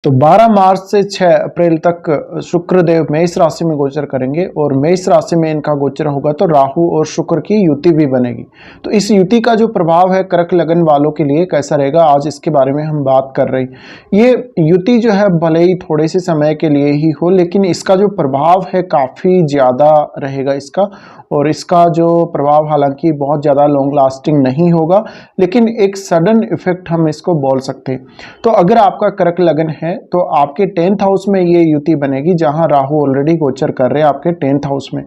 तो 12 मार्च से 6 अप्रैल तक शुक्र देव मेष राशि में गोचर करेंगे और मेष राशि में इनका गोचर होगा तो राहु और शुक्र की युति भी बनेगी। तो इस युति का जो प्रभाव है कर्क लगन वालों के लिए कैसा रहेगा, आज इसके बारे में हम बात कर रहे हैं। ये युति जो है भले ही थोड़े से समय के लिए ही हो, लेकिन इसका जो प्रभाव है काफ़ी ज़्यादा रहेगा इसका। और इसका जो प्रभाव हालांकि बहुत ज़्यादा लॉन्ग लास्टिंग नहीं होगा, लेकिन एक सडन इफेक्ट हम इसको बोल सकते हैं। तो अगर आपका कर्क लगन है तो आपके 10th हाउस में ये युति बनेगी, जहां राहु ऑलरेडी गोचर कर रहे हैं आपके 10th हाउस में,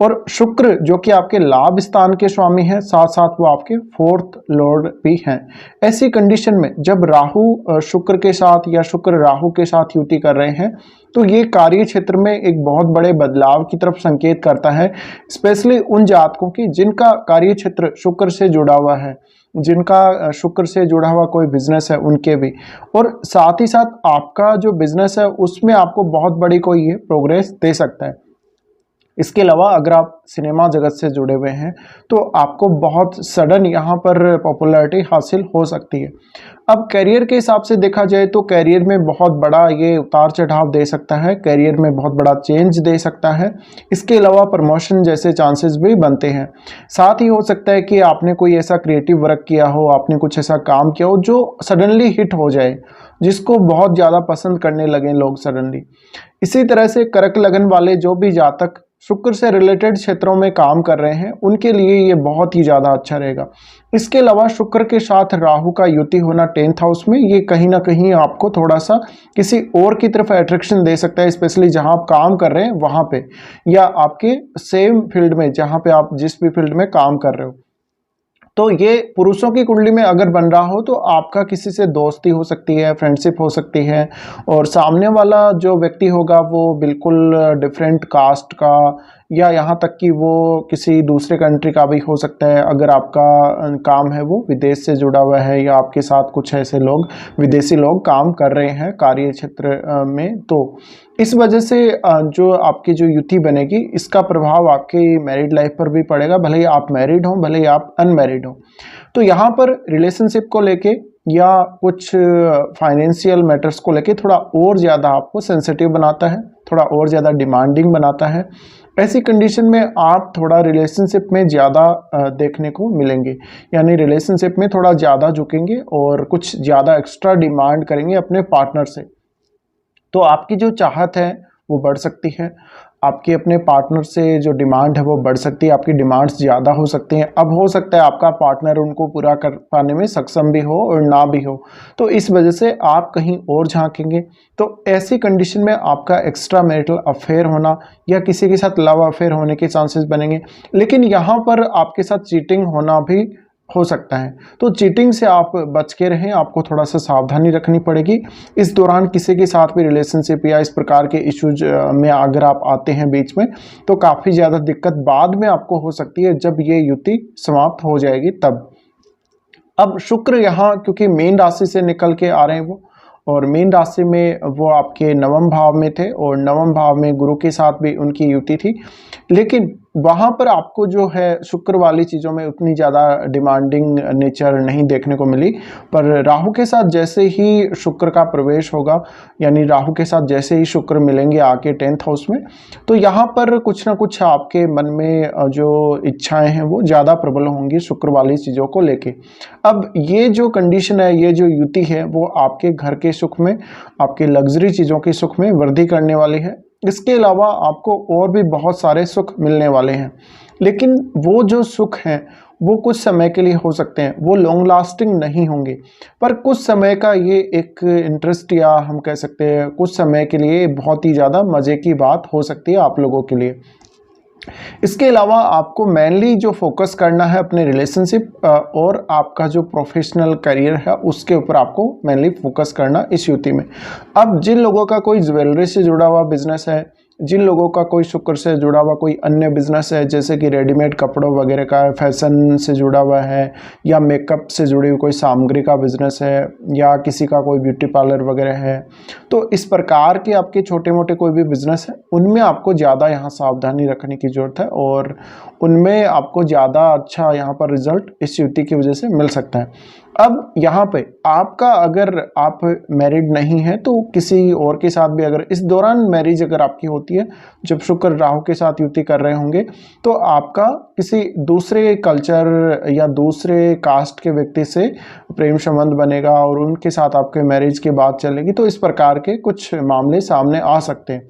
और शुक्र जो कि आपके लाभ स्थान के स्वामी हैं, साथ साथ वो आपके 4th लॉर्ड भी हैं। ऐसी कंडीशन में जब राहु शुक्र के साथ या शुक्र राहु के साथ युति कर रहे हैं तो ये कार्य क्षेत्र में एक बहुत बड़े बदलाव की तरफ संकेत करता है, स्पेशली उन जातकों की जिनका कार्य क्षेत्र शुक्र से जुड़ा हुआ है, जिनका शुक्र से जुड़ा हुआ कोई बिजनेस है उनके भी। और साथ ही साथ आपका जो बिजनेस है उसमें आपको बहुत बड़ी कोई ये प्रोग्रेस दे सकता है। इसके अलावा अगर आप सिनेमा जगत से जुड़े हुए हैं तो आपको बहुत सडन यहाँ पर पॉपुलैरिटी हासिल हो सकती है। अब करियर के हिसाब से देखा जाए तो करियर में बहुत बड़ा ये उतार चढ़ाव दे सकता है, करियर में बहुत बड़ा चेंज दे सकता है। इसके अलावा प्रमोशन जैसे चांसेस भी बनते हैं। साथ ही हो सकता है कि आपने कोई ऐसा क्रिएटिव वर्क किया हो, आपने कुछ ऐसा काम किया हो जो सडनली हिट हो जाए, जिसको बहुत ज़्यादा पसंद करने लगे लोग सडनली। इसी तरह से कर्क लगन वाले जो भी जातक शुक्र से रिलेटेड क्षेत्रों में काम कर रहे हैं उनके लिए ये बहुत ही ज़्यादा अच्छा रहेगा। इसके अलावा शुक्र के साथ राहु का युति होना 10th हाउस में, ये कहीं ना कहीं आपको थोड़ा सा किसी और की तरफ अट्रैक्शन दे सकता है, स्पेशली जहां आप काम कर रहे हैं वहां पे, या आपके सेम फील्ड में जहां पे आप जिस भी फील्ड में काम कर रहे हो। तो ये पुरुषों की कुंडली में अगर बन रहा हो तो आपका किसी से दोस्ती हो सकती है, फ्रेंडशिप हो सकती है, और सामने वाला जो व्यक्ति होगा वो बिल्कुल डिफरेंट कास्ट का, या यहाँ तक कि वो किसी दूसरे कंट्री का भी हो सकता है। अगर आपका काम है वो विदेश से जुड़ा हुआ है, या आपके साथ कुछ ऐसे लोग विदेशी लोग काम कर रहे हैं कार्य क्षेत्र में, तो इस वजह से जो आपकी जो युति बनेगी इसका प्रभाव आपकी मैरिड लाइफ पर भी पड़ेगा, भले ही आप मैरिड हो भले ही आप अनमैरिड हो। तो यहाँ पर रिलेशनशिप को लेके या कुछ फाइनेंशियल मैटर्स को लेके थोड़ा और ज़्यादा आपको सेंसिटिव बनाता है, थोड़ा और ज़्यादा डिमांडिंग बनाता है। ऐसी कंडीशन में आप थोड़ा रिलेशनशिप में ज़्यादा देखने को मिलेंगे, यानी रिलेशनशिप में थोड़ा ज़्यादा झुकेंगे और कुछ ज़्यादा एक्स्ट्रा डिमांड करेंगे अपने पार्टनर से। तो आपकी जो चाहत है वो बढ़ सकती है, आपकी अपने पार्टनर से जो डिमांड है वो बढ़ सकती है, आपकी डिमांड्स ज़्यादा हो सकती हैं। अब हो सकता है आपका पार्टनर उनको पूरा कर पाने में सक्षम भी हो और ना भी हो, तो इस वजह से आप कहीं और झांकेंगे। तो ऐसी कंडीशन में आपका एक्स्ट्रा मैरिटल अफेयर होना या किसी के साथ लव अफेयर होने के चांसेस बनेंगे, लेकिन यहाँ पर आपके साथ चीटिंग होना भी हो सकता है। तो चीटिंग से आप बच के रहें, आपको थोड़ा सा सावधानी रखनी पड़ेगी। इस दौरान किसी के साथ भी रिलेशनशिप या इस प्रकार के इश्यूज में अगर आप आते हैं बीच में, तो काफ़ी ज़्यादा दिक्कत बाद में आपको हो सकती है जब ये युति समाप्त हो जाएगी तब। अब शुक्र यहाँ क्योंकि मीन राशि से निकल के आ रहे हैं वो, और मीन राशि में वो आपके नवम भाव में थे, और नवम भाव में गुरु के साथ भी उनकी युति थी, लेकिन वहाँ पर आपको जो है शुक्र वाली चीज़ों में उतनी ज़्यादा डिमांडिंग नेचर नहीं देखने को मिली। पर राहु के साथ जैसे ही शुक्र का प्रवेश होगा, यानी राहु के साथ जैसे ही शुक्र मिलेंगे आके 10th हाउस में, तो यहाँ पर कुछ ना कुछ आपके मन में जो इच्छाएं हैं वो ज़्यादा प्रबल होंगी शुक्र वाली चीज़ों को लेके। अब ये जो कंडीशन है, ये जो युति है, वो आपके घर के सुख में, आपके लग्जरी चीज़ों के सुख में वृद्धि करने वाली है। इसके अलावा आपको और भी बहुत सारे सुख मिलने वाले हैं, लेकिन वो जो सुख हैं वो कुछ समय के लिए हो सकते हैं, वो लॉन्ग लास्टिंग नहीं होंगे, पर कुछ समय का ये एक इंटरेस्ट, या हम कह सकते हैं कुछ समय के लिए बहुत ही ज़्यादा मज़े की बात हो सकती है आप लोगों के लिए। इसके अलावा आपको मेनली जो फोकस करना है अपने रिलेशनशिप और आपका जो प्रोफेशनल करियर है उसके ऊपर आपको मेनली फोकस करना इस युति में। अब जिन लोगों का कोई ज्वेलरी से जुड़ा हुआ बिजनेस है, जिन लोगों का कोई शुक्र से जुड़ा हुआ कोई अन्य बिजनेस है, जैसे कि रेडीमेड कपड़ों वगैरह का, फैशन से जुड़ा हुआ है, या मेकअप से जुड़ी हुई कोई सामग्री का बिजनेस है, या किसी का कोई ब्यूटी पार्लर वगैरह है, तो इस प्रकार के आपके छोटे मोटे कोई भी बिजनेस है उनमें आपको ज़्यादा यहाँ सावधानी रखने की ज़रूरत है, और उनमें आपको ज़्यादा अच्छा यहाँ पर रिजल्ट इस युति की वजह से मिल सकता है। अब यहाँ पे आपका, अगर आप मैरिड नहीं है तो किसी और के साथ भी अगर इस दौरान मैरिज अगर आपकी होती है, जब शुक्र राहु के साथ युति कर रहे होंगे, तो आपका किसी दूसरे कल्चर या दूसरे कास्ट के व्यक्ति से प्रेम संबंध बनेगा और उनके साथ आपके मैरिज की बात चलेगी। तो इस प्रकार के कुछ मामले सामने आ सकते हैं।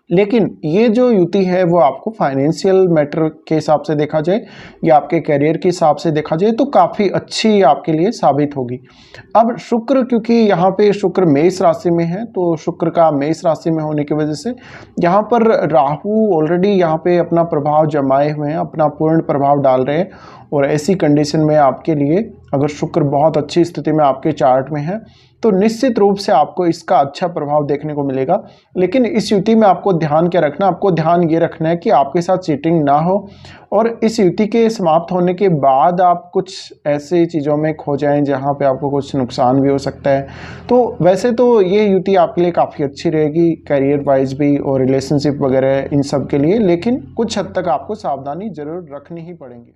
लेकिन ये जो युति है वो आपको फाइनेंशियल मैटर के हिसाब से देखा जाए या आपके करियर के हिसाब से देखा जाए तो काफ़ी अच्छी आपके लिए साबित होगी। अब शुक्र, क्योंकि यहाँ पे शुक्र मेष राशि में है, तो शुक्र का मेष राशि में होने की वजह से यहाँ पर राहु ऑलरेडी यहाँ पे अपना प्रभाव जमाए हुए हैं, अपना पूर्ण प्रभाव डाल रहे हैं। और ऐसी कंडीशन में आपके लिए अगर शुक्र बहुत अच्छी स्थिति में आपके चार्ट में है तो निश्चित रूप से आपको इसका अच्छा प्रभाव देखने को मिलेगा। लेकिन इस युति में आपको ध्यान क्या रखना, आपको ध्यान ये रखना है कि आपके साथ चीटिंग ना हो और इस युति के समाप्त होने के बाद आप कुछ ऐसी चीज़ों में खो जाएं जहां पे आपको कुछ नुकसान भी हो सकता है। तो वैसे तो ये युति आपके लिए काफ़ी अच्छी रहेगी करियर वाइज भी और रिलेशनशिप वगैरह इन सब के लिए, लेकिन कुछ हद तक आपको सावधानी जरूर रखनी ही पड़ेगी।